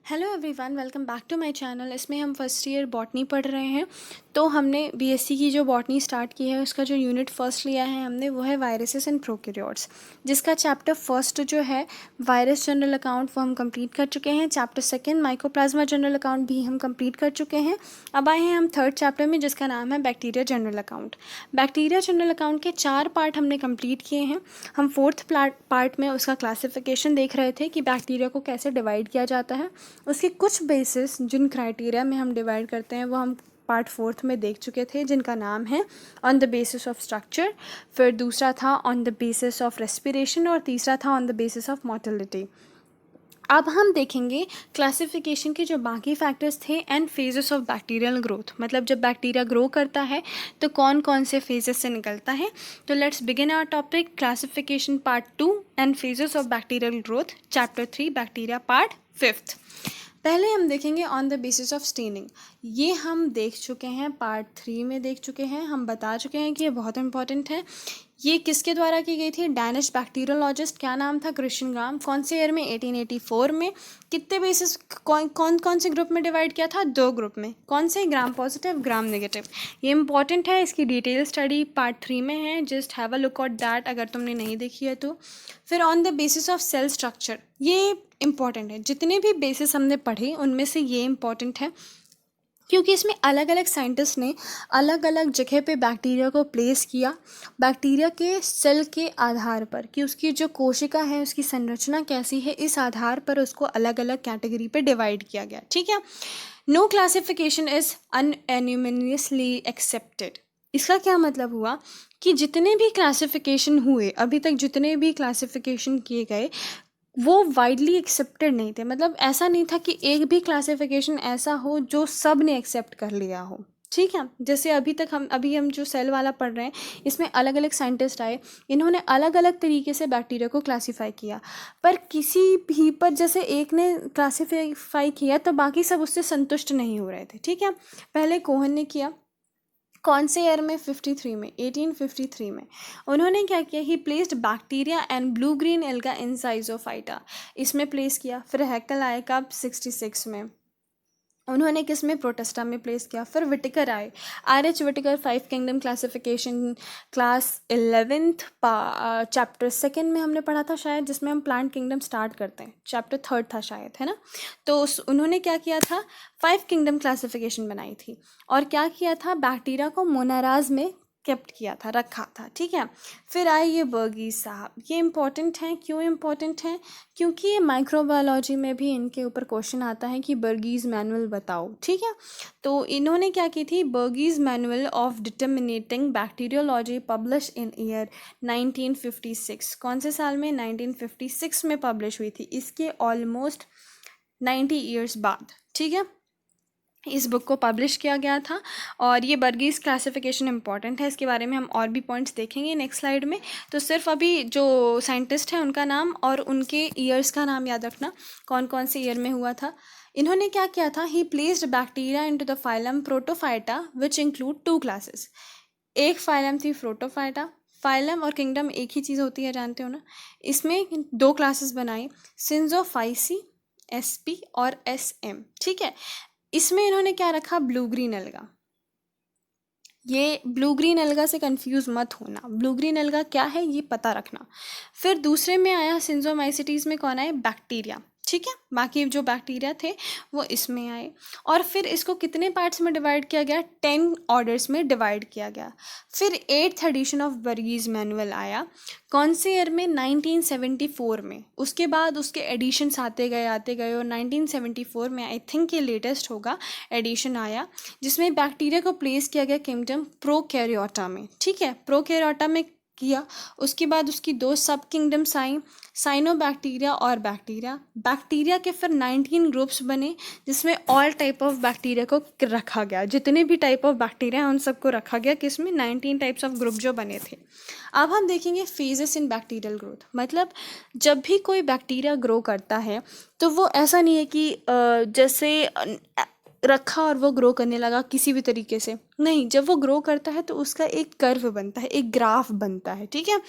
Hello everyone, welcome back to my channel. इसमें हम first year botany पढ़ रहे हैं। तो हमने बीएससी की जो बॉटनी स्टार्ट की है उसका जो यूनिट फर्स्ट लिया है हमने वो है वायरसेस एंड प्रोकैरियोट्स, जिसका चैप्टर फर्स्ट जो है वायरस जनरल अकाउंट वो हम कंप्लीट कर चुके हैं। Chapter second mycoplasma general account भी हम कंप्लीट कर चुके हैं। अब आए हैं हम थर्ड चैप्टर में जिसका नाम है bacteria general account. Bacteria general account के 4 पार्ट हमने कंप्लीट किए हैं। हम फोर्थ पार्ट में उसका क्लासिफिकेशन देख रहे थे कि बैक्टीरिया को कैसे डिवाइड किया जाता है। उसके कुछ बेसिस जिन क्राइटेरिया में हम डिवाइड करते हैं वो हम पार्ट फोर्थ में देख चुके थे, जिनका नाम है on the basis of structure. फिर दूसरा था on the basis of respiration और तीसरा था on the basis of motility. अब हम देखेंगे क्लासिफिकेशन के जो बाकी फैक्टर्स थे and phases of bacterial growth, मतलब जब बैक्टीरिया ग्रो करता है तो कौन कौन से फेजेस से निकलता है। तो let's begin our topic classification part 2 and phases of bacterial growth, chapter 3 bacteria part 5। पहले हम देखेंगे on the basis of staining. ये हम देख चुके हैं, पार्ट 3 में देख चुके हैं। हम बता चुके हैं कि ये बहुत इंपॉर्टेंट है। ये किसके द्वारा की गई थी? डैनिश बैक्टीरियोलॉजिस्ट, क्या नाम था? क्रिश्चियन ग्राम। कौन से ईयर में? 1884 में। कितने बेसिस कौन से ग्रुप में डिवाइड किया था? 2 ग्रुप में। कौन से? Gram positive, gram negative. ये इंपॉर्टेंट है, इसकी डिटेल स्टडी पार्ट 3 में है। Just have a look at that अगर तुमने नहीं देखी है तो। फिर on the basis of cell structure, ये इंपॉर्टेंट है। जितने भी बेसिस हमने पढ़े उनमें से ये इंपॉर्टेंट है क्योंकि इसमें अलग अलग साइंटिस्ट ने अलग अलग जगह पे बैक्टीरिया को प्लेस किया, बैक्टीरिया के सेल के आधार पर कि उसकी जो कोशिका है उसकी संरचना कैसी है, इस आधार पर उसको अलग अलग कैटेगरी पे डिवाइड किया गया। ठीक है। No classification is unanimously accepted. इसका क्या मतलब हुआ कि जितने भी क्लासिफिकेशन हुए अभी तक, जितने भी क्लासिफिकेशन किए गए वो वाइडली एक्सेप्टेड नहीं थे। मतलब ऐसा नहीं था कि एक भी क्लासिफिकेशन ऐसा हो जो सब ने एक्सेप्ट कर लिया हो। ठीक है। जैसे अभी हम जो सेल वाला पढ़ रहे हैं इसमें अलग अलग साइंटिस्ट आए, इन्होंने अलग अलग तरीके से बैक्टीरिया को क्लासीफाई किया, पर किसी भी पर जैसे एक ने क्लासीफाई किया तो बाकी सब उससे संतुष्ट नहीं हो रहे थे। ठीक है। पहले कोहन ने किया, कौन से ईयर में? 53 में, 1853 में। उन्होंने क्या किया? He placed bacteria and blue green alga in Schizophyta, इसमें प्लेस किया। फिर हैकल आए कब? 66 में। उन्होंने किस में? प्रोटेस्टा में प्लेस किया। फिर विटिकर आए, RH विटिकर, 5 kingdom classification, class 11th chapter second में हमने पढ़ा था शायद, जिसमें हम प्लांट किंगडम स्टार्ट करते हैं। चैप्टर थर्ड था शायद, है ना। तो उन्होंने क्या किया था? 5 किंगडम क्लासिफिकेशन बनाई थी। और क्या किया था? बैक्टीरिया को मोनाराज में केप्ट किया था, रखा था। ठीक है। फिर आए ये बर्गीज साहब, ये इंपॉर्टेंट हैं। क्यों इंपॉर्टेंट हैं? क्योंकि ये माइक्रोबायोलॉजी में भी इनके ऊपर क्वेश्चन आता है कि बर्गीज मैनुअल बताओ। ठीक है। तो इन्होंने क्या की थी? Bergey's manual of determinative bacteriology publish in year 1956। कौन से साल में? 1956 में पब्लिश हुई थी, इसके ऑलमोस्ट 90 ईयर्स बाद। ठीक है। इस बुक को पब्लिश किया गया था। और ये बर्गीज क्लासिफिकेशन इंपॉर्टेंट है, इसके बारे में हम और भी पॉइंट्स देखेंगे नेक्स्ट स्लाइड में। तो सिर्फ अभी जो साइंटिस्ट हैं उनका नाम और उनके ईयर्स का नाम याद रखना, कौन कौन से ईयर में हुआ था। इन्होंने क्या किया था? He placed bacteria into the phylum Protophyta which include 2 classes. एक फाइलम थी प्रोटोफाइटा। फाइलम और किंगडम एक ही चीज़ होती है, जानते हो ना। इसमें 2 क्लासेस बनाई, सिंजोफाइसी SP और SM। ठीक है। इसमें इन्होंने क्या रखा? Blue green alga. ये ब्लू ग्रीन एल्गा से कंफ्यूज मत होना, ब्लू ग्रीन एल्गा क्या है ये पता रखना। फिर दूसरे में आया सिंजोमाइसिटीज में कौन आए? बैक्टीरिया। ठीक है। बाकी जो बैक्टीरिया थे वो इसमें आए। और फिर इसको कितने पार्ट्स में डिवाइड किया गया? 10 ऑर्डर्स में डिवाइड किया गया। फिर 8th एडिशन ऑफ बर्गीज मैनुअल आया, कौन से ईयर में? 1974 में। उसके बाद उसके एडिशंस आते गए और 1974 में आई थिंक ये लेटेस्ट होगा एडिशन आया, जिसमें बैक्टीरिया को प्लेस किया गया किंगडम प्रोकैरियोटा में। ठीक है। प्रोकैरियोटा में किया। उसके बाद उसकी 2 सब किंगडम्स आई, साइनोबैक्टीरिया और बैक्टीरिया। बैक्टीरिया के फिर 19 ग्रुप्स बने, जिसमें ऑल टाइप ऑफ बैक्टीरिया को रखा गया। जितने भी टाइप ऑफ बैक्टीरिया हैं उन सबको रखा गया, किसमें? 19 टाइप्स ऑफ ग्रुप जो बने थे। अब हम देखेंगे फेजेस इन बैक्टीरियल ग्रोथ। मतलब जब भी कोई बैक्टीरिया ग्रो करता है तो वो ऐसा नहीं है कि जैसे रखा और वो ग्रो करने लगा किसी भी तरीके से, नहीं। जब वो ग्रो करता है तो उसका एक कर्व बनता है, एक ग्राफ बनता है। ठीक है।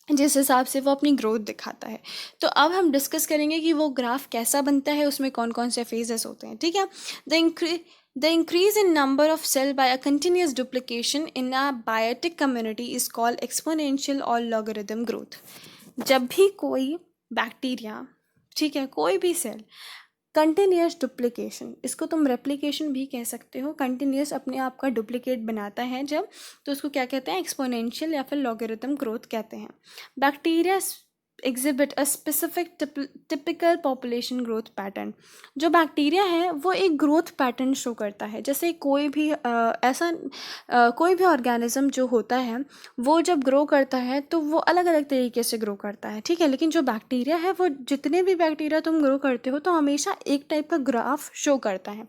जिस हिसाब से वो अपनी ग्रोथ दिखाता है। तो अब हम डिस्कस करेंगे कि वो ग्राफ कैसा बनता है, उसमें कौन कौन से फेजेस होते हैं, ठीक है। The increase in number of cell by a continuous duplication in a biotic community is called exponential और लॉगरिदम ग्रोथ। जब भी कोई बैक्टीरिया, ठीक है, कोई भी सेल कंटिन्यूस डुप्लीकेशन, इसको तुम रेप्लिकेशन भी कह सकते हो, कंटिन्यूस अपने आप का डुप्लीकेट बनाता है जब, तो उसको क्या कहते हैं, एक्सपोनेंशियल या फिर लॉगरिथम ग्रोथ कहते हैं। Bacteria exhibit a specific typical population growth pattern. जो बैक्टीरिया है वो एक ग्रोथ पैटर्न शो करता है। जैसे कोई भी कोई भी ऑर्गेनिज्म जो होता है वो जब ग्रो करता है तो वो अलग अलग तरीके से ग्रो करता है, ठीक है। लेकिन जो बैक्टीरिया है, वो जितने भी बैक्टीरिया तुम ग्रो करते हो तो हमेशा एक टाइप का ग्राफ शो करता है।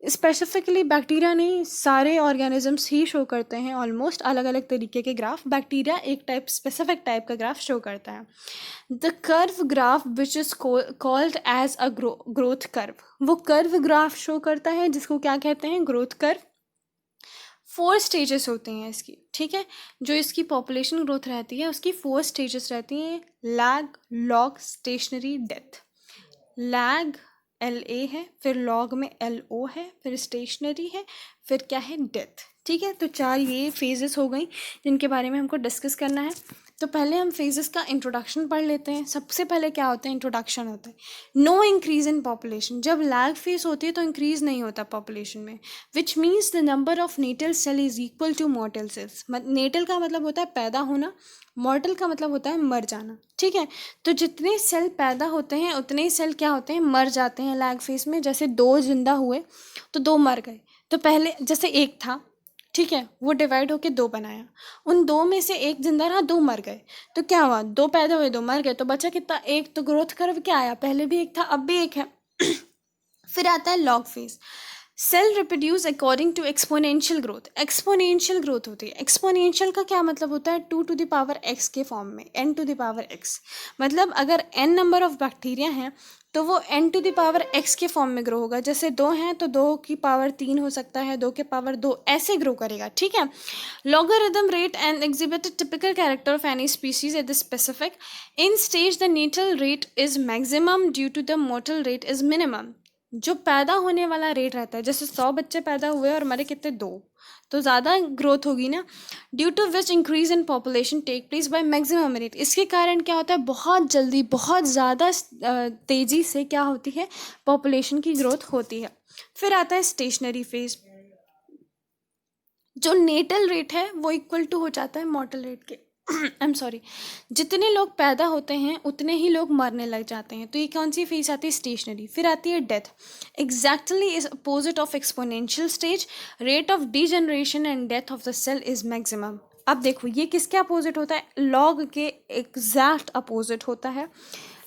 स्पेसिफिकली बैक्टीरिया नहीं, सारे ऑर्गेनिजम्स ही शो करते हैं ऑलमोस्ट अलग अलग तरीके के ग्राफ। बैक्टीरिया एक स्पेसिफिक टाइप का ग्राफ शो करता है। The curve graph which is called as a growth curve, वो कर्व ग्राफ शो करता है जिसको क्या कहते हैं, ग्रोथ कर्व। 4 स्टेजेस होते हैं इसकी, ठीक है। जो इसकी पॉपुलेशन ग्रोथ रहती है उसकी 4 स्टेजेस रहती हैं, lag, log, stationary, death. Lag LA है, फिर लॉग में LO है, फिर स्टेशनरी है, फिर क्या है, डेथ, ठीक है। तो 4 ये फेजेस हो गई जिनके बारे में हमको डिस्कस करना है। तो पहले हम फेजेस का इंट्रोडक्शन पढ़ लेते हैं। सबसे पहले क्या होता है, इंट्रोडक्शन होता है। नो इंक्रीज इन पॉपुलेशन, जब लैग फेज होती है तो इंक्रीज नहीं होता पॉपुलेशन में, which means the number of natal cell is equal to mortal cells. Natal का मतलब होता है पैदा होना, मॉर्टल का मतलब होता है मर जाना, ठीक है। तो जितने सेल पैदा होते हैं उतने ही सेल क्या होते हैं, मर जाते हैं लैग फेज में। जैसे 2 जिंदा हुए तो 2 मर गए, तो पहले जैसे 1 था, ठीक है, वो डिवाइड होके 2 बनाया, उन 2 में से 1 जिंदा रहा, 2 मर गए, तो क्या हुआ, 2 पैदा हुए 2 मर गए, तो बचा कितना, 1। तो ग्रोथ कर्व क्या आया, पहले भी 1 था अब भी 1 है। फिर आता है log phase. Cell reproduce according to exponential growth. Exponential growth होती है। एक्सपोनेंशियल का क्या मतलब होता है, 2 टू द पावर x के फॉर्म में, n to the power x। मतलब अगर n नंबर ऑफ बैक्टीरिया हैं तो वो n to the power x के फॉर्म में ग्रो होगा। जैसे 2 हैं तो 2 की पावर 3 हो सकता है, 2 के पावर 2, ऐसे ग्रो करेगा, ठीक है। Logarithm rate and exhibit typical character of any species at the specific in stage. The natal rate is maximum due to the mortal rate is minimum. जो पैदा होने वाला रेट रहता है, जैसे 100 बच्चे पैदा हुए और मरे कितने, 2, तो ज़्यादा ग्रोथ होगी ना। Due to which increase in population take place by maximum rate. इसके कारण क्या होता है, बहुत जल्दी बहुत ज़्यादा तेज़ी से क्या होती है, पॉपुलेशन की ग्रोथ होती है। फिर आता है स्टेशनरी फेज। जो नेटल रेट है वो इक्वल टू हो जाता है मॉर्टल रेट के। आई एम सॉरी, जितने लोग पैदा होते हैं उतने ही लोग मरने लग जाते हैं। तो ये कौन सी फेज आती है, स्टेशनरी। फिर आती है death. Exactly is opposite of exponential stage. Rate of degeneration and death of the cell is maximum. अब देखो ये किसके अपोजिट होता है, लॉग के एग्जैक्ट अपोजिट होता है।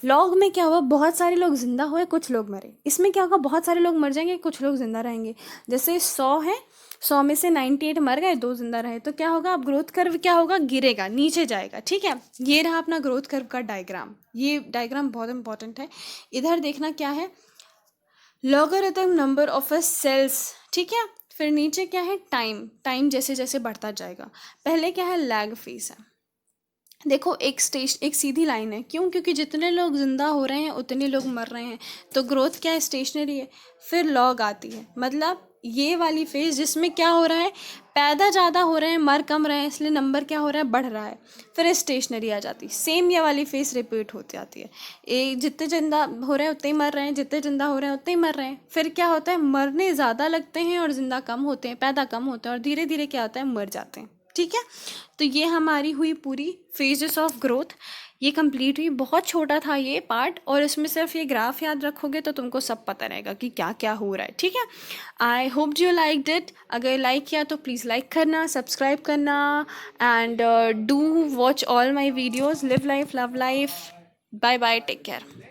लॉग में क्या हुआ, बहुत सारे लोग जिंदा हुए कुछ लोग मरे। इसमें क्या होगा, बहुत सारे लोग मर जाएंगे कुछ लोग जिंदा रहेंगे। जैसे 100 है, 100 में से 98 मर गए, 2 जिंदा रहे, तो क्या होगा, अब ग्रोथ कर्व क्या होगा, गिरेगा, नीचे जाएगा, ठीक है। ये रहा अपना ग्रोथ कर्व का डायग्राम। ये डायग्राम बहुत इंपॉर्टेंट है। इधर देखना क्या है, logarithm number of a cells, ठीक है। फिर नीचे क्या है, टाइम, टाइम जैसे जैसे बढ़ता जाएगा। पहले क्या है, लैग फेज है। देखो एक सीधी लाइन है, क्यों, क्योंकि जितने लोग जिंदा हो रहे हैं उतने लोग मर रहे हैं, तो ग्रोथ क्या है, स्टेशनरी है। फिर लॉग आती है, मतलब ये वाली फेज जिसमें क्या हो रहा है, पैदा ज़्यादा हो रहे हैं मर कम रहे हैं, इसलिए नंबर क्या हो रहा है, बढ़ रहा है। फिर स्टेशनरी आ जाती है, सेम ये वाली फेज रिपीट होती आती है। जितने जिंदा हो रहे हैं उतने ही मर रहे हैं, जितने जिंदा हो रहे हैं उतने ही मर रहे हैं। फिर क्या होता है, मरने ज़्यादा लगते हैं और जिंदा कम होते हैं, पैदा कम होते हैं, और धीरे धीरे क्या होता है, मर जाते हैं, ठीक है। तो ये हमारी हुई पूरी फेजेस ऑफ ग्रोथ, ये कंप्लीट हुई। बहुत छोटा था ये पार्ट, और इसमें सिर्फ ये ग्राफ याद रखोगे तो तुमको सब पता रहेगा कि क्या क्या हो रहा है, ठीक है। I hope you like it. अगर लाइक किया तो प्लीज़ लाइक करना, सब्सक्राइब करना, and do watch all my videos. Live life, love life. Bye bye, take care.